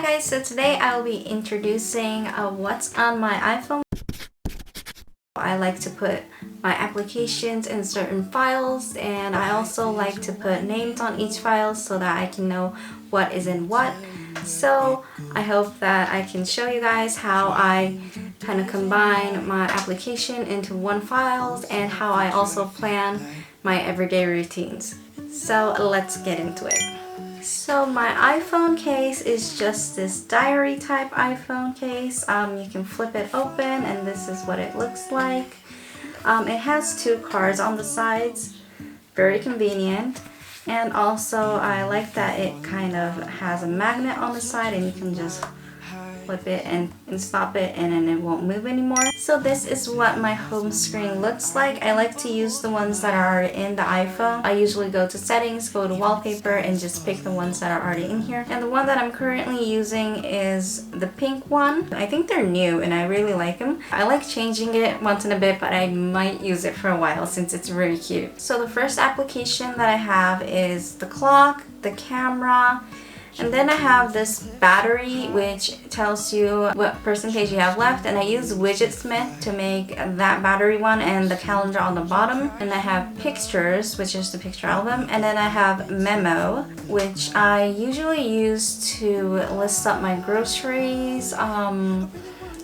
Hi guys, so today I will be introducing what's on my iPhone. I like to put my applications in certain files, and I also like to put names on each file so that I can know what is in what. So I hope that I can show you guys how I kind of combine my application into one file and how I also plan my everyday routines. So let's get into it. So my iPhone case is just this diary type iPhone case. You can flip it open and this is what it looks like. It has two cards on the sides, very convenient. And also I like that it kind of has a magnet on the side and you can just flip it and stop it and then it won't move anymore. So this is what my home screen looks like. I like to use the ones that are in the iPhone. I usually go to settings, go to wallpaper, and just pick the ones that are already in here. And the one that I'm currently using is the pink one. I think they're new and I really like them. I like changing it once in a bit, but I might use it for a while since it's really cute. So the first application that I have is the clock, the camera, and then I have this battery which tells you what percentage you have left, and I use Widgetsmith to make that battery one and the calendar on the bottom. And I have pictures, which is the picture album, and then I have memo, which I usually use to list up my groceries,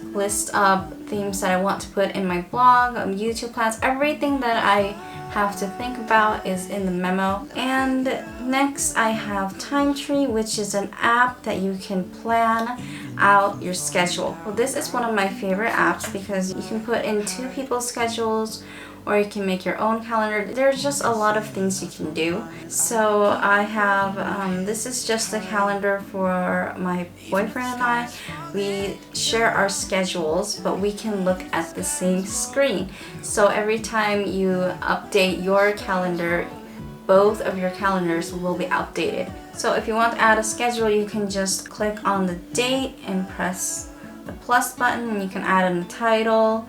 list up themes that I want to put in my blog, YouTube plans, everything that I have to think about is in the memo. And next I have Time Tree, which is an app that you can plan out your schedule. Well, this is one of my favorite apps because you can put in two people's schedules or you can make your own calendar. There's just a lot of things you can do. So I have, this is just a calendar for my boyfriend and I. We share our schedules, but we can look at the same screen. So every time you update your calendar, both of your calendars will be updated. So if you want to add a schedule, you can just click on the date and press the plus button, and you can add in the title.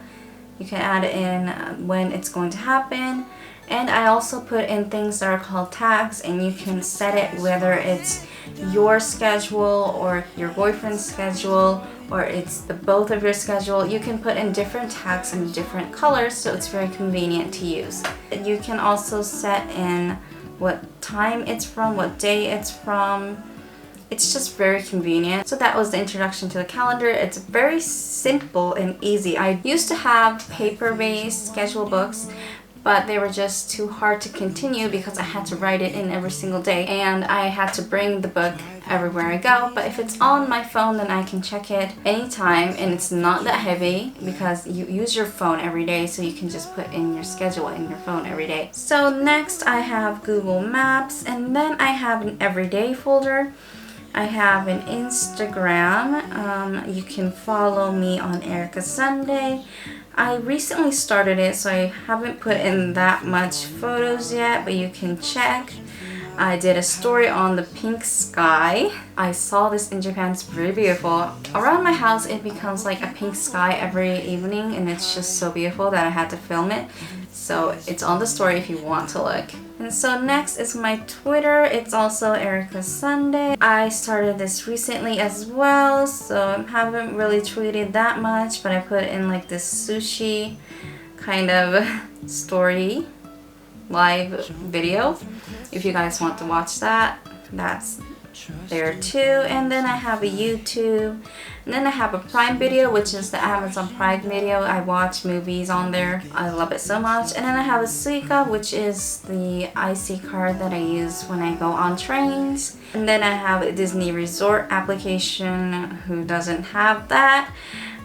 You can add in when it's going to happen. And I also put in things that are called tags, and you can set it whether it's your schedule or your boyfriend's schedule or it's the both of your schedule. You can put in different tags and different colors, so it's very convenient to use. You can also set in what time it's from, what day it's from. It's just very convenient. So that was the introduction to the calendar. It's very simple and easy. I used to have paper-based schedule books, but they were just too hard to continue because I had to write it in every single day and I had to bring the book everywhere I go. But if it's on my phone, then I can check it anytime, and it's not that heavy because you use your phone every day, so you can just put in your schedule in your phone every day. So next I have Google Maps, and then I have an everyday folder. I have an Instagram. You can follow me on Erica Sunday. I recently started it, so I haven't put in that much photos yet, but you can check. I did a story on the pink sky. I saw this in Japan. It's very beautiful. Around my house it becomes like a pink sky every evening, and it's just so beautiful that I had to film it. So it's on the story if you want to look. And so next is my Twitter. It's also Erica Sunday. I started this recently as well, so I haven't really tweeted that much, but I put in like this sushi kind of story live video. If you guys want to watch that, that's there too. And then I have a YouTube, and then I have a Prime Video, which is the Amazon Prime Video. I watch movies on there. I love it so much. And then I have a Suica, which is the IC card that I use when I go on trains. And then I have a Disney Resort application. Who doesn't have that?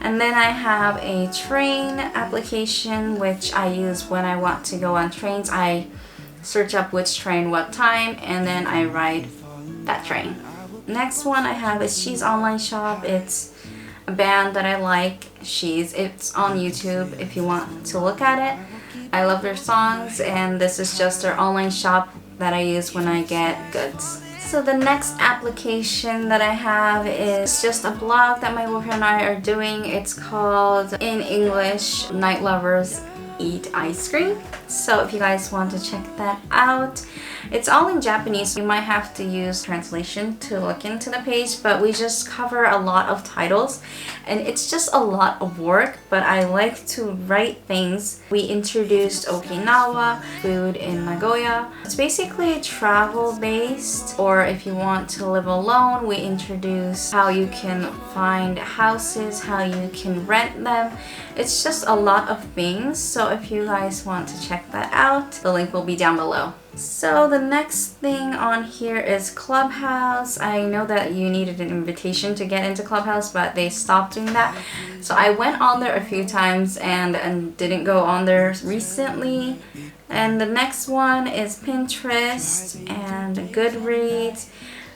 And then I have a train application, which I use when I want to go on trains. I search up which train, what time, and then I ride that train. Next one I have is She's Online Shop. It's a band that I like, She's. It's on YouTube if you want to look at it. I love their songs, and this is just their online shop that I use when I get goods. So the next application that I have is just a blog that my boyfriend and I are doing. It's called In English Night Lovers eat ice cream. So if you guys want to check that out, it's all in Japanese. You might have to use translation to look into the page, but we just cover a lot of titles and it's just a lot of work, but I like to write things. We introduced Okinawa, food in Nagoya. It's basically travel based, or if you want to live alone, we introduce how you can find houses, how you can rent them. It's just a lot of things, so if you guys want to check that out, the link will be down below. So the next thing on here is Clubhouse. I know that you needed an invitation to get into Clubhouse, but they stopped doing that. So I went on there a few times and didn't go on there recently. And the next one is Pinterest and Goodreads.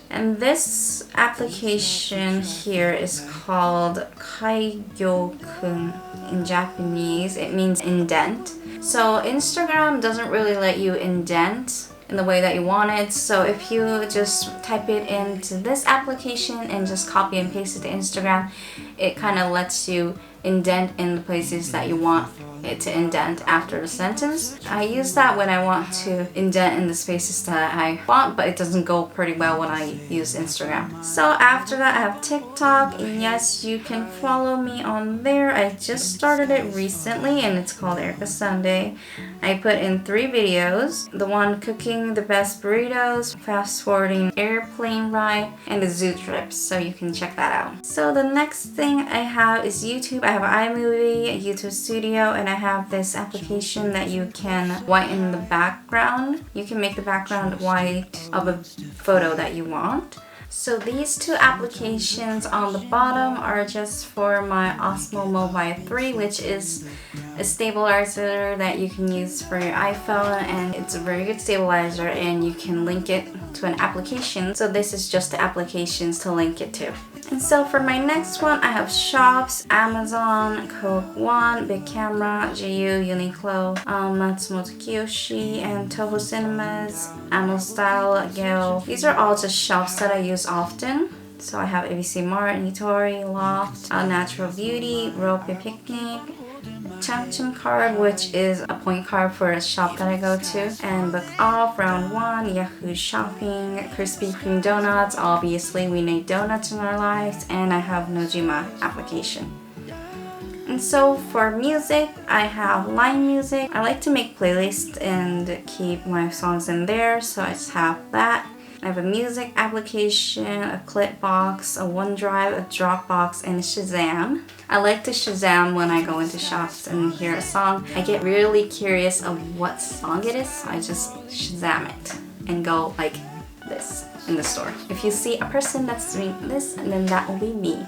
And this application here is called Kaigyokun in Japanese. It means indent. So Instagram doesn't really let you indent in the way that you want it. So if you just type it into this application and just copy and paste it to Instagram, it kind of lets you indent in the places that you want it to indent after the sentence. I use that when I want to indent in the spaces that I want, but it doesn't go pretty well when I use Instagram. So after that I have TikTok, and yes, you can follow me on there. I just started it recently and it's called Erica Sunday. I put in 3 videos. The one cooking the best burritos, fast forwarding airplane ride, and the zoo trips, so you can check that out. So the next thing I have is YouTube. I have iMovie, YouTube Studio, and I have this application that you can whiten the background. You can make the background white of a photo that you want. So these 2 applications on the bottom are just for my Osmo Mobile 3, which is a stabilizer that you can use for your iPhone, and it's a very good stabilizer and you can link it to an application. So this is just the applications to link it to. And so for my next one, I have shops, Amazon, Coke One, Big Camera, GU, Uniqlo, Matsumoto Kiyoshi, and Toho Cinemas, Amo Style, Gale. These are all just shops that I use often. So I have ABC Mart, Nitori, Loft, Natural Beauty, Rope Picnic, Chum card, which is a point card for a shop that I go to, and Book Off, Round 1, Yahoo Shopping, Krispy Kreme Donuts. Obviously we need donuts in our lives, and I have Nojima application. And so for music, I have Line Music. I like to make playlists and keep my songs in there, so I just have that. I have a music application, a Clipbox, a OneDrive, a Dropbox, and a Shazam. I like to Shazam when I go into shops and hear a song. I get really curious of what song it is, so I just Shazam it and go like this in the store. If you see a person that's doing this, then that will be me.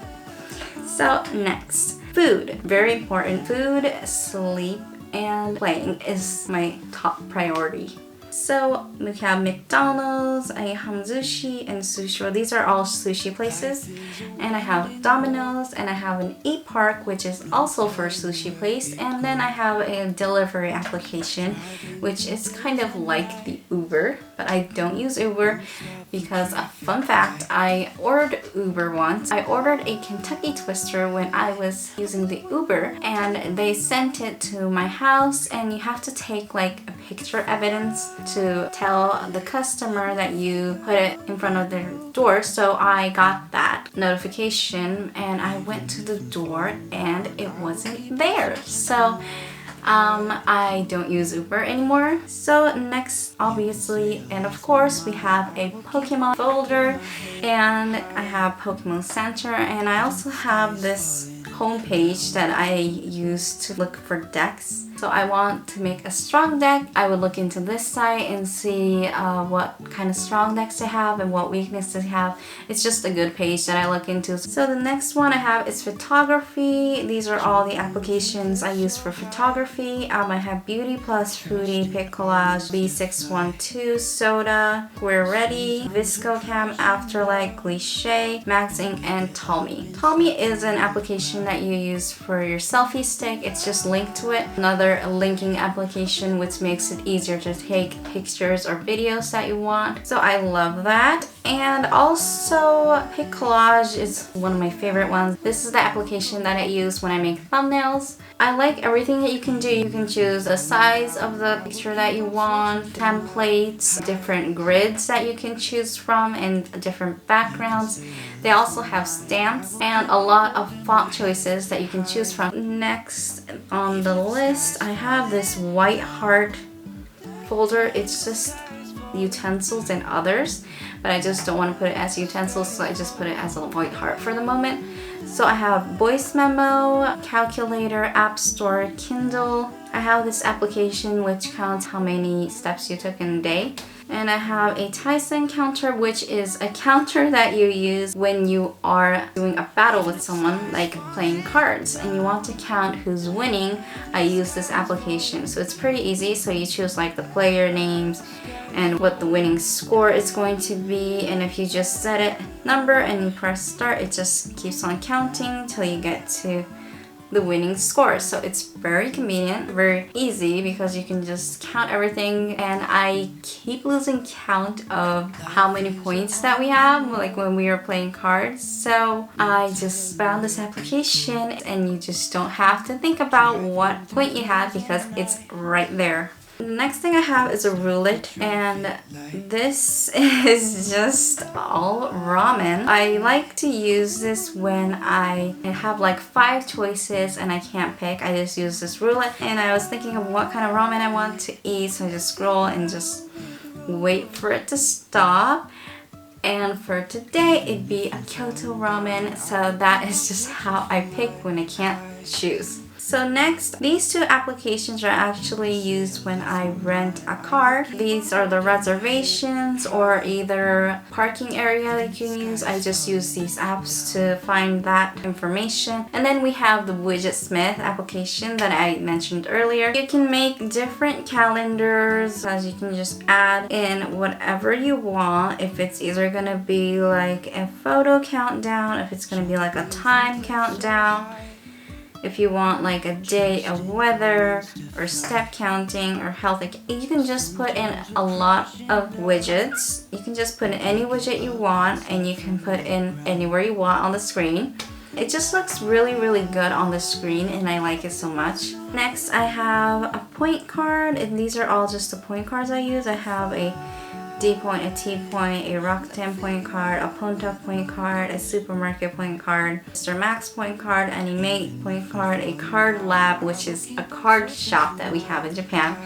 So next, food. Very important. Food, sleep, and playing is my top priority. So we have McDonald's, I have Sushi, and Sushi. These are all sushi places. And I have Domino's, and I have an ePark, which is also for a sushi place. And then I have a delivery application, which is kind of like the Uber, but I don't use Uber because, fun fact, I ordered Uber once. I ordered a Kentucky Twister when I was using the Uber, and they sent it to my house, and you have to take like a picture evidence to tell the customer that you put it in front of their door. So I got that notification and I went to the door and it wasn't there. So I don't use Uber anymore. So next, obviously, and of course, we have a Pokemon folder, and I have Pokemon Center, and I also have this homepage that I use to look for decks. So I want to make a strong deck. I would look into this site and see what kind of strong decks they have and what weaknesses they have. It's just a good page that I look into. So the next one I have is photography. These are all the applications I use for photography. I have Beauty Plus, Fruity, Pic Collage, B612, Soda, We're Ready, ViscoCam, Afterlight, Cliche, Max Ink, and Tomy. Tomy is an application that you use for your selfie stick. It's just linked to it. Another another linking application which makes it easier to take pictures or videos that you want. So I love that. And also Collage is one of my favorite ones. This is the application that I use when I make thumbnails. I like everything that you can do. You can choose the size of the picture that you want, templates, different grids that you can choose from, and different backgrounds. They also have stamps and a lot of font choices that you can choose from. Next on the list, I have this white heart folder. It's just utensils and others, but I just don't want to put it as utensils, so I just put it as a white heart for the moment. So I have voice memo, calculator, app store, Kindle. I have this application which counts how many steps you took in a day. And I have a Tyson counter, which is a counter that you use when you are doing a battle with someone, like playing cards, and you want to count who's winning. I use this application. So it's pretty easy. So you choose like the player names and what the winning score is going to be. And if you just set it number and you press start, it just keeps on counting till you get to the winning score. So it's very convenient, very easy, because you can just count everything. And I keep losing count of how many points that we have, like when we were playing cards. So I just found this application, and you just don't have to think about what point you have because it's right there. The next thing I have is a roulette, and this is just all ramen. I like to use this when I have like 5 choices and I can't pick. I just use this roulette, and I was thinking of what kind of ramen I want to eat, so I just scroll and just wait for it to stop. And for today, it'd be a Kyoto ramen, so that is just how I pick when I can't choose. So next, these two applications are actually used when I rent a car. These are the reservations or either parking area that you can use. I just use these apps to find that information. And then we have the Widgetsmith application that I mentioned earlier. You can make different calendars, as you can just add in whatever you want. If it's either gonna be like a photo countdown, if it's gonna be like a time countdown, if you want like a day of weather or step counting or health, like you can just put in a lot of widgets. You can just put in any widget you want, and you can put in anywhere you want on the screen. It just looks really, really good on the screen, and I like it so much. Next, I have a point card, and these are all just the point cards I use. I have a D point, a T point, a Rakuten point card, a Ponta point card, a supermarket point card, Mr. Max point card, Animate point card, a Card Lab, which is a card shop that we have in Japan,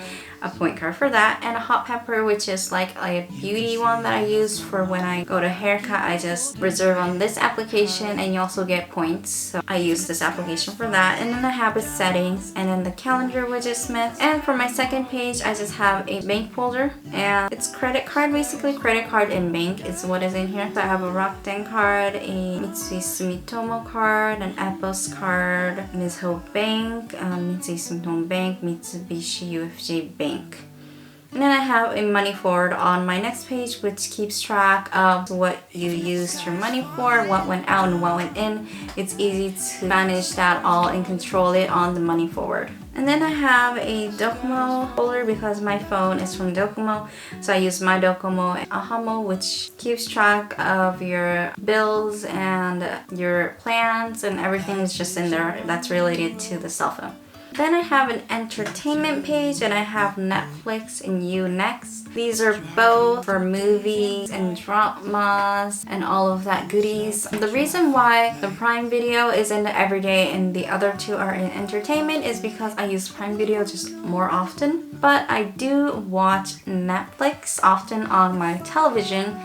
a point card for that, and a Hot Pepper, which is like a beauty one that I use for when I go to haircut. I just reserve on this application, and you also get points, so I use this application for that. And then I have the settings, and then the calendar Widgetsmith. And for my second page, I just have a bank folder, and it's credit card, basically credit card and bank is what is in here. So I have a Rakuten card, a Mitsui Sumitomo card, an Epos card, Mizuho Bank, Mitsui Sumitomo Bank, Mitsubishi UFJ Bank. And then I have a money forward on my next page, which keeps track of what you used your money for, what went out and what went in. It's easy to manage that all and control it on the money forward. And then I have a Docomo folder because my phone is from Docomo. So I use my Docomo and Ahamo, which keeps track of your bills and your plans, and everything is just in there that's related to the cell phone. Then I have an entertainment page, and I have Netflix and Unext. These are both for movies and dramas and all of that goodies. The reason why the Prime Video is in the everyday and the other two are in entertainment is because I use Prime Video just more often. But I do watch Netflix often on my television,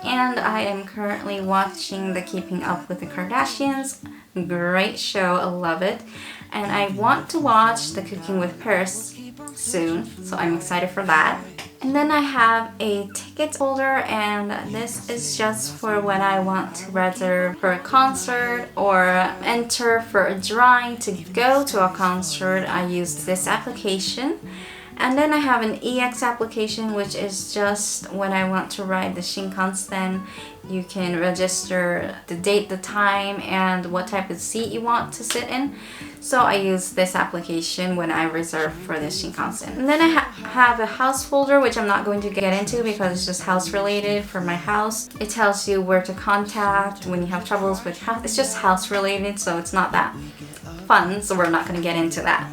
and I am currently watching the Keeping Up with the Kardashians. Great show, I love it. And I want to watch the Cooking with Paris soon, so I'm excited for that. And then I have a tickets folder, and this is just for when I want to reserve for a concert or enter for a drawing to go to a concert. I use this application. And then I have an EX application, which is just when I want to ride the Shinkansen. You can register the date, the time, and what type of seat you want to sit in. So I use this application when I reserve for this Shinkansen. And then I have a house folder, which I'm not going to get into because it's just house related for my house. It tells you where to contact when you have troubles with house. It's just house related, so it's not that fun, so we're not going to get into that.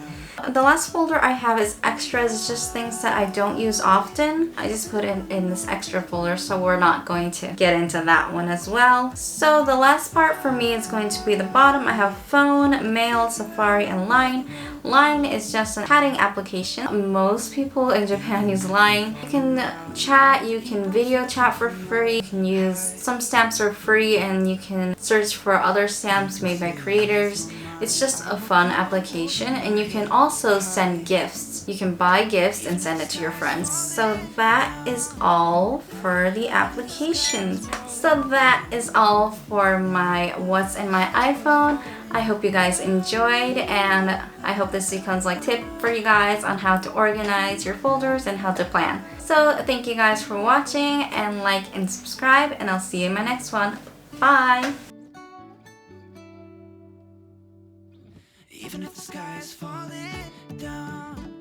The last folder I have is extras. It's just things that I don't use often. I just put it in this extra folder, so we're not going to get into that one as well. So the last part for me is going to be the bottom. I have phone, mail, Safari, and Line. Line is just a chatting application. Most people in Japan use Line. You can chat, you can video chat for free, you can use some stamps for free, and you can search for other stamps made by creators. It's just a fun application, and you can also send gifts. You can buy gifts and send it to your friends. So that is all for the applications. So that is all for my what's in my iPhone. I hope you guys enjoyed, and I hope this becomes like tip for you guys on how to organize your folders and how to plan. So thank you guys for watching, and like and subscribe, and I'll see you in my next one. Bye! Even if the sky is falling down.